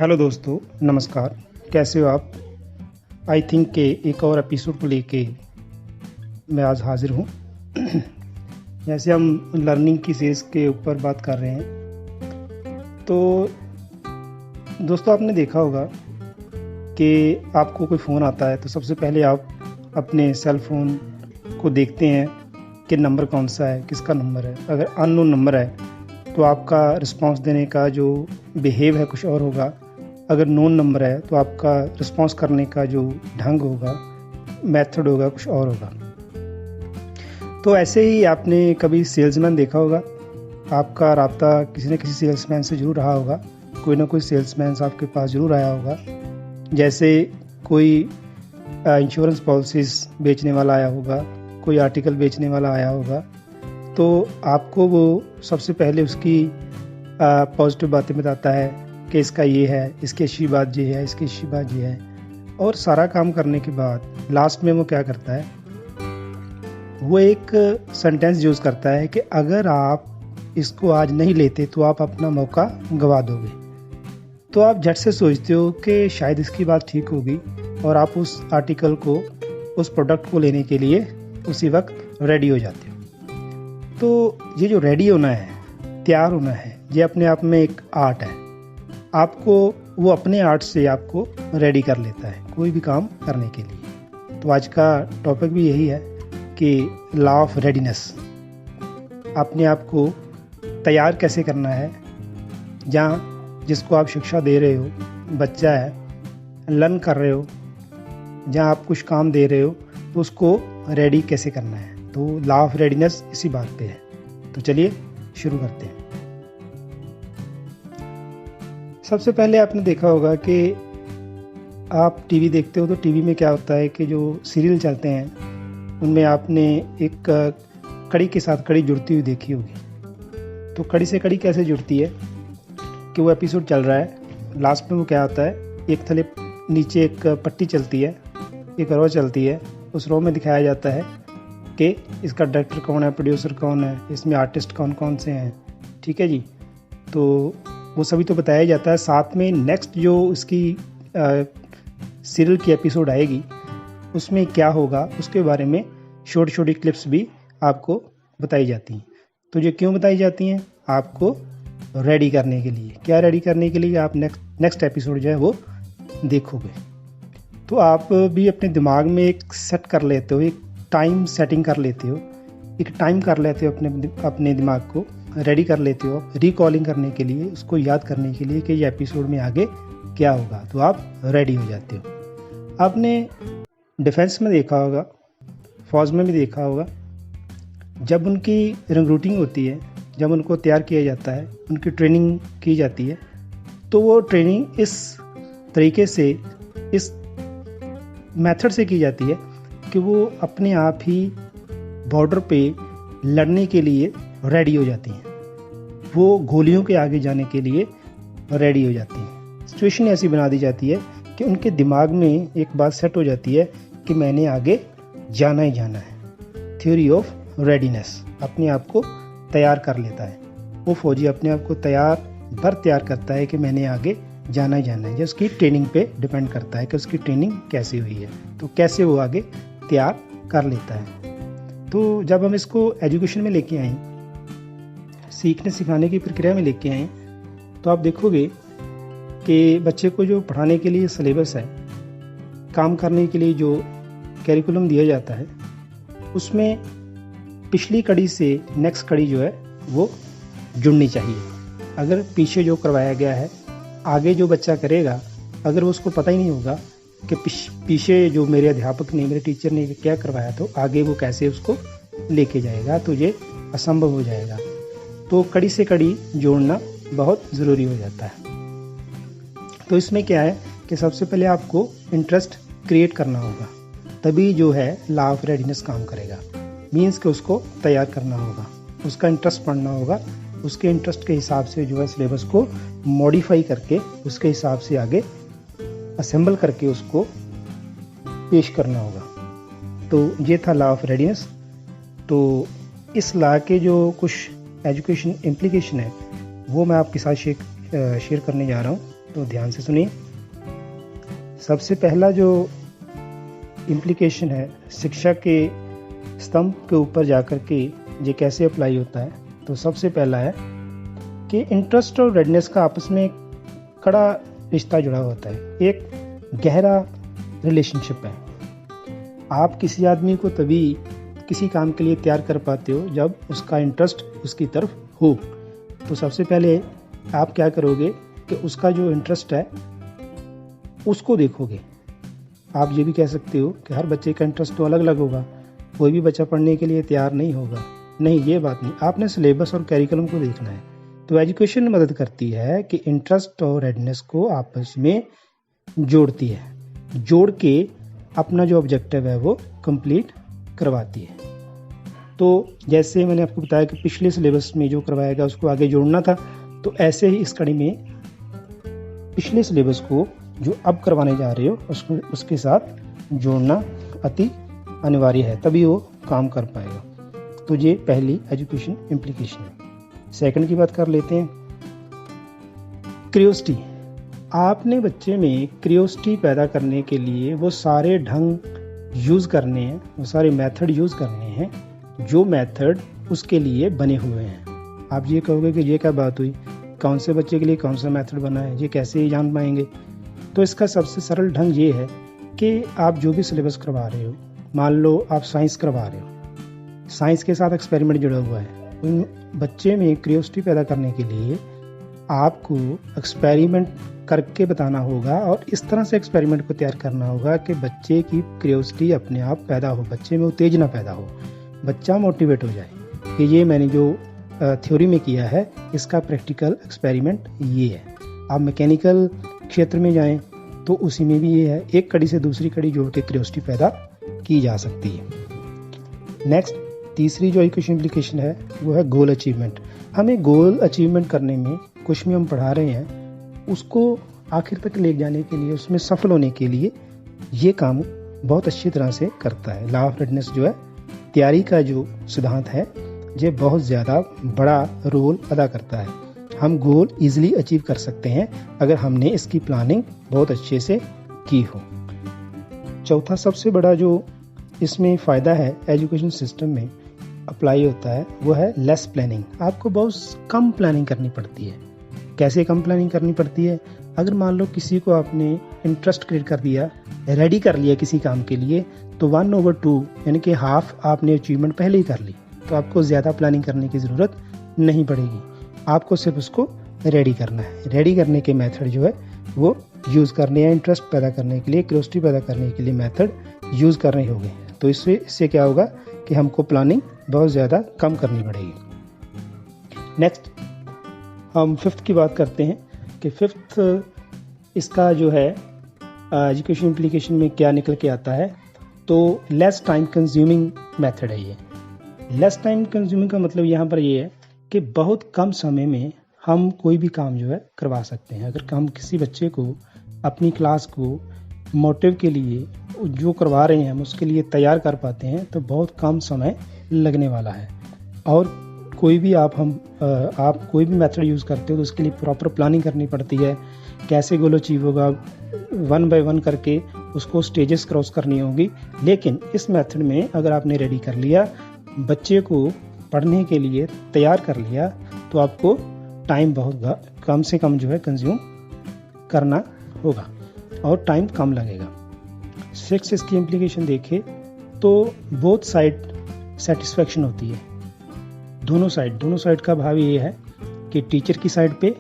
Hello दोस्तों, नमस्कार। कैसे हो आप? आई थिंक के एक और एपिसोड को लेके मैं आज हाजिर हूँ। जैसे हम लर्निंग की सेल्स के ऊपर बात कर रहे हैं, तो दोस्तों आपने देखा होगा कि आपको कोई फ़ोन आता है तो सबसे पहले आप अपने सेल फ़ोन को देखते हैं कि नंबर कौन सा है, किसका नंबर है। अगर अननोन नंबर है तो आपका रिस्पांस देने का जो बिहेव है कुछ और होगा। अगर नोन नंबर है तो आपका रिस्पांस करने का जो ढंग होगा, मेथड होगा, कुछ और होगा। तो ऐसे ही आपने कभी सेल्समैन देखा होगा, आपका राब्ता किसी न किसी सेल्समैन से ज़रूर रहा होगा। कोई ना कोई सेल्समैन आपके पास ज़रूर आया होगा। जैसे कोई इंश्योरेंस पॉलिसीज़ बेचने वाला आया होगा, कोई आर्टिकल बेचने वाला आया होगा, तो आपको वो सबसे पहले उसकी पॉजिटिव बातें बताता है कि इसका ये है, इसकी अच्छी बात ये है, इसकी अच्छी बात ये है। और सारा काम करने के बाद लास्ट में वो क्या करता है, वो एक सेंटेंस यूज़ करता है कि अगर आप इसको आज नहीं लेते तो आप अपना मौका गंवा दोगे। तो आप झट से सोचते हो कि शायद इसकी बात ठीक होगी और आप उस आर्टिकल को, उस प्रोडक्ट को लेने के लिए उसी वक्त रेडी हो जाते हो। तो ये जो रेडी होना है, तैयार होना है, ये अपने आप में एक आर्ट है। आपको वो अपने आर्ट से आपको रेडी कर लेता है कोई भी काम करने के लिए। तो आज का टॉपिक भी यही है कि लॉ ऑफ रेडीनेस। अपने आप को तैयार कैसे करना है। जहाँ जिसको आप शिक्षा दे रहे हो, बच्चा है, लर्न कर रहे हो, जहाँ आप कुछ काम दे रहे हो, तो उसको रेडी कैसे करना है। तो लॉ ऑफ रेडीनेस इसी बात पे है। तो चलिए शुरू करते हैं। सबसे पहले आपने देखा होगा कि आप टीवी देखते हो तो टीवी में क्या होता है कि जो सीरियल चलते हैं उनमें आपने एक कड़ी के साथ कड़ी जुड़ती हुई देखी होगी। तो कड़ी से कड़ी कैसे जुड़ती है कि वो एपिसोड चल रहा है, लास्ट में वो क्या होता है, एक थले नीचे एक पट्टी चलती है, एक रो चलती है। उस रो में दिखाया जाता है कि इसका डायरेक्टर कौन है, प्रोड्यूसर कौन है, इसमें आर्टिस्ट कौन कौन से हैं। ठीक है जी। तो वो सभी तो बताया जाता है। साथ में नेक्स्ट जो इसकी सीरियल की एपिसोड आएगी उसमें क्या होगा उसके बारे में छोटी छोटी क्लिप्स भी आपको बताई जाती हैं। तो ये क्यों बताई जाती हैं? आपको रेडी करने के लिए। क्या रेडी करने के लिए? आप नेक्स्ट एपिसोड जो है वो देखोगे। तो आप भी अपने दिमाग में एक सेट कर लेते हो, एक टाइम सेटिंग कर लेते हो, एक टाइम कर लेते हो, अपने दिमाग को रेडी कर लेते हो रिकॉलिंग करने के लिए, उसको याद करने के लिए कि ये एपिसोड में आगे क्या होगा। तो आप रेडी हो जाते हो। आपने डिफेंस में देखा होगा, फौज में भी देखा होगा, जब उनकी रिक्रूटिंग होती है, जब उनको तैयार किया जाता है, उनकी ट्रेनिंग की जाती है, तो वो ट्रेनिंग इस तरीके से, इस मेथड से की जाती है कि वो अपने आप ही बॉर्डर पे लड़ने के लिए रेडी हो जाती हैं। वो गोलियों के आगे जाने के लिए रेडी हो जाती हैं। सिचुएशन ऐसी बना दी जाती है कि उनके दिमाग में एक बात सेट हो जाती है कि मैंने आगे जाना ही जाना है। थ्योरी ऑफ रेडीनेस अपने आप को तैयार कर लेता है। वो फौजी अपने आप को तैयार करता है कि मैंने आगे जाना ही जाना है। जो उसकी ट्रेनिंग पे डिपेंड करता है कि उसकी ट्रेनिंग कैसे हुई है, तो कैसे वो आगे तैयार कर लेता है। तो जब हम इसको एजुकेशन में लेके आए, सीखने सिखाने की प्रक्रिया में लेके आए, तो आप देखोगे कि बच्चे को जो पढ़ाने के लिए सिलेबस है, काम करने के लिए जो कैरिकुलम दिया जाता है, उसमें पिछली कड़ी से नेक्स्ट कड़ी जो है वो जुड़नी चाहिए। अगर पीछे जो करवाया गया है, आगे जो बच्चा करेगा, अगर उसको पता ही नहीं होगा कि पीछे जो मेरे अध्यापक ने, मेरे टीचर ने क्या करवाया, तो आगे वो कैसे उसको लेके जाएगा, तो ये असंभव हो जाएगा। तो कड़ी से कड़ी जोड़ना बहुत ज़रूरी हो जाता है। तो इसमें क्या है कि सबसे पहले आपको इंटरेस्ट क्रिएट करना होगा, तभी जो है लॉ ऑफ रेडीनेस काम करेगा। मीन्स कि उसको तैयार करना होगा, उसका इंटरेस्ट पढ़ना होगा, उसके इंटरेस्ट के हिसाब से जो है सिलेबस को मॉडिफाई करके उसके हिसाब से आगे असेंबल करके उसको पेश करना होगा। तो ये था लॉ ऑफ रेडीनेस। तो इस लॉ के जो कुछ एजुकेशन इम्प्लीकेशन है वो मैं आपके साथ शेयर करने जा रहा हूँ। तो ध्यान से सुनिए। सबसे पहला जो इम्प्लीकेशन है शिक्षा के स्तंभ के ऊपर जाकर के ये कैसे अप्लाई होता है, तो सबसे पहला है कि इंटरेस्ट और रेडनेस का आपस में कड़ा रिश्ता जुड़ा होता है, एक गहरा रिलेशनशिप है। आप किसी आदमी को तभी किसी काम के लिए तैयार कर पाते हो जब उसका इंटरेस्ट उसकी तरफ हो। तो सबसे पहले आप क्या करोगे कि उसका जो इंटरेस्ट है उसको देखोगे। आप ये भी कह सकते हो कि हर बच्चे का इंटरेस्ट तो अलग अलग होगा, कोई भी बच्चा पढ़ने के लिए तैयार नहीं होगा। नहीं, ये बात नहीं, आपने सिलेबस और कैरिकुलम को देखना है। तो एजुकेशन मदद करती है कि इंटरेस्ट और रेडनेस को आपस में जोड़ती है, जोड़ के अपना जो ऑब्जेक्टिव है वो कंप्लीट करवाती है। तो जैसे मैंने आपको बताया कि पिछले सिलेबस में जो करवाया गया उसको आगे जोड़ना था, तो ऐसे ही इस कड़ी में पिछले सिलेबस को जो अब करवाने जा रहे हो उसके साथ जोड़ना अति अनिवार्य है, तभी वो काम कर पाएगा। तो ये पहली एजुकेशन इम्प्लीकेशन है। सेकंड की बात कर लेते हैं, क्यूरियोसिटी। आपने बच्चे में क्यूरियोसिटी पैदा करने के लिए वो सारे ढंग यूज़ करने हैं, वो सारे मेथड यूज़ करने हैं जो मेथड उसके लिए बने हुए हैं। आप ये कहोगे कि ये क्या बात हुई, कौन से बच्चे के लिए कौन सा मेथड बना है, ये कैसे जान पाएंगे। तो इसका सबसे सरल ढंग ये है कि आप जो भी सिलेबस करवा रहे हो, मान लो आप साइंस करवा रहे हो, साइंस के साथ एक्सपेरिमेंट जुड़ा हुआ है, उन बच्चे में क्यूरियोसिटी पैदा करने के लिए आपको एक्सपेरिमेंट करके बताना होगा और इस तरह से एक्सपेरिमेंट को तैयार करना होगा कि बच्चे की क्यूरियोसिटी अपने आप पैदा हो, बच्चे में उत्तेजना पैदा हो, बच्चा मोटिवेट हो जाए कि ये मैंने जो थ्योरी में किया है इसका प्रैक्टिकल एक्सपेरिमेंट ये है। आप मैकेनिकल क्षेत्र में जाएं तो उसी में भी ये है, एक कड़ी से दूसरी कड़ी जोड़ के क्यूरियोसिटी पैदा की जा सकती है। नेक्स्ट, तीसरी जो एजुकेशन इम्प्लीकेशन है वो है गोल अचीवमेंट। हमें गोल अचीवमेंट करने में कुछ भी हम पढ़ा रहे हैं उसको आखिर तक ले जाने के लिए, उसमें सफल होने के लिए ये काम बहुत अच्छी तरह से करता है। लॉ ऑफ रेडनेस जो है, तैयारी का जो सिद्धांत है, ये बहुत ज़्यादा बड़ा रोल अदा करता है। हम गोल इजीली अचीव कर सकते हैं अगर हमने इसकी प्लानिंग बहुत अच्छे से की हो। चौथा सबसे बड़ा जो इसमें फ़ायदा है एजुकेशन सिस्टम में अप्लाई होता है वो है लेस प्लानिंग। आपको बहुत कम प्लानिंग करनी पड़ती है। कैसे कम प्लानिंग करनी पड़ती है? अगर मान लो किसी को आपने इंटरेस्ट क्रिएट कर दिया, रेडी कर लिया किसी काम के लिए, तो 1/2 यानी कि हाफ आपने अचीवमेंट पहले ही कर ली, तो आपको ज़्यादा प्लानिंग करने की ज़रूरत नहीं पड़ेगी। आपको सिर्फ उसको रेडी करना है। रेडी करने के मेथड जो है वो यूज़ करने हैं, इंटरेस्ट पैदा करने के लिए, क्यूरियोसिटी पैदा करने के लिए मेथड यूज़ करने होंगे। तो इससे क्या होगा कि हमको प्लानिंग बहुत ज़्यादा कम करनी पड़ेगी। नेक्स्ट हम फिफ्थ की बात करते हैं कि फिफ्थ इसका जो है एजुकेशन इम्प्लीकेशन में क्या निकल के आता है, तो लेस टाइम कंज्यूमिंग मेथड है ये। लेस टाइम कंज्यूमिंग का मतलब यहाँ पर ये है कि बहुत कम समय में हम कोई भी काम जो है करवा सकते हैं। अगर हम किसी बच्चे को अपनी क्लास को मोटिव के लिए जो करवा रहे हैं हम उसके लिए तैयार कर पाते हैं तो बहुत कम समय लगने वाला है। और कोई भी आप कोई भी मेथड यूज़ करते हो तो उसके लिए प्रॉपर प्लानिंग करनी पड़ती है। कैसे गोल अचीव होगा, 1 बाय 1 करके उसको स्टेजेस क्रॉस करनी होगी। लेकिन इस मेथड में अगर आपने रेडी कर लिया, बच्चे को पढ़ने के लिए तैयार कर लिया, तो आपको टाइम बहुत कम से कम जो है कंज्यूम करना होगा और टाइम कम लगेगा। 6 इसकी इम्प्लीकेशन देखें तो बोथ साइड सेटिस्फेक्शन होती है। दोनों साइड का भाव ये है कि टीचर की साइड पे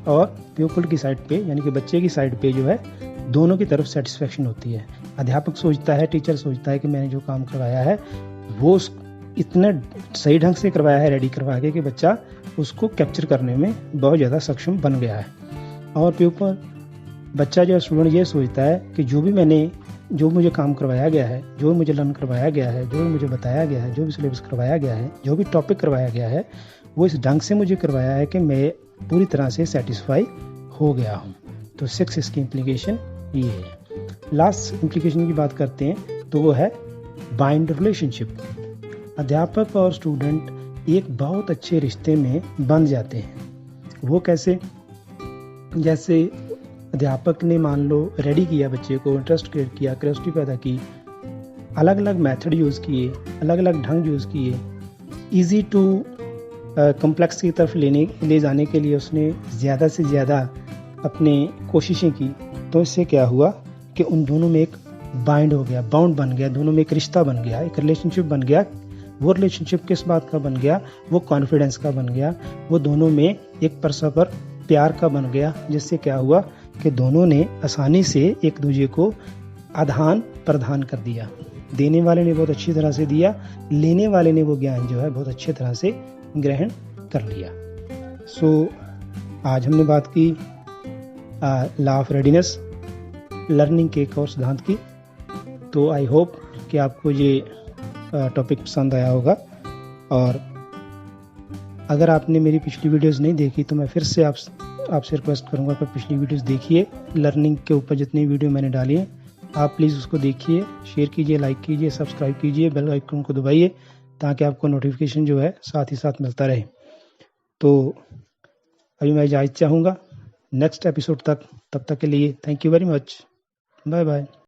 और प्यूपल की साइड पे, यानी कि बच्चे की साइड पे जो है दोनों की तरफ सेटिस्फेक्शन होती है। अध्यापक सोचता है, टीचर सोचता है कि मैंने जो काम करवाया है वो इतने सही ढंग से करवाया है, रेडी करवा के, कि बच्चा उसको कैप्चर करने में बहुत ज़्यादा सक्षम बन गया है। और प्यूपल बच्चा जो स्टूडेंट ये सोचता है कि जो मुझे काम करवाया गया है, जो मुझे लर्न करवाया गया है, जो मुझे बताया गया है, जो भी सिलेबस करवाया गया है, जो भी टॉपिक करवाया गया है, वो इस ढंग से मुझे करवाया है कि मैं पूरी तरह से सेटिस्फाई हो गया हूँ। तो 6 इसकी इम्प्लीकेशन ये है। लास्ट इम्प्लीकेशन की बात करते हैं तो वो है बाइंड रिलेशनशिप। अध्यापक और स्टूडेंट एक बहुत अच्छे रिश्ते में बंध जाते हैं। वो कैसे? जैसे अध्यापक ने मान लो रेडी किया बच्चे को, इंटरेस्ट क्रिएट किया, क्यूरियोसिटी पैदा की, अलग अलग मेथड यूज़ किए, अलग अलग ढंग यूज़ किए, इजी टू कम्प्लेक्स की तरफ ले जाने के लिए उसने ज़्यादा से ज़्यादा अपने कोशिशें की, तो इससे क्या हुआ कि उन दोनों में एक बाइंड हो गया, बाउंड बन गया, दोनों में एक रिश्ता बन गया, एक रिलेशनशिप बन गया। वो रिलेशनशिप किस बात का बन गया? वो कॉन्फिडेंस का बन गया। वो दोनों में एक परस्पर प्यार का बन गया, जिससे क्या हुआ कि दोनों ने आसानी से एक दूसरे को आदान प्रदान कर दिया। देने वाले ने बहुत अच्छी तरह से दिया, लेने वाले ने वो ज्ञान जो है बहुत अच्छी तरह से ग्रहण कर लिया। आज हमने बात की लॉ ऑफ रेडीनेस, लर्निंग के एक और सिद्धांत की। तो आई होप कि आपको ये टॉपिक पसंद आया होगा, और अगर आपने मेरी पिछली वीडियोस नहीं देखी तो मैं फिर से आपसे रिक्वेस्ट करूंगा कि पिछली वीडियोस देखिए। लर्निंग के ऊपर जितनी वीडियो मैंने डाली हैं आप प्लीज़ उसको देखिए, शेयर कीजिए, लाइक कीजिए, सब्सक्राइब कीजिए, बेल आइकन को दबाइए ताकि आपको नोटिफिकेशन जो है साथ ही साथ मिलता रहे। तो अभी मैं इजाज़त चाहूँगा नेक्स्ट एपिसोड तक। तब तक के लिए thank you very much, bye bye.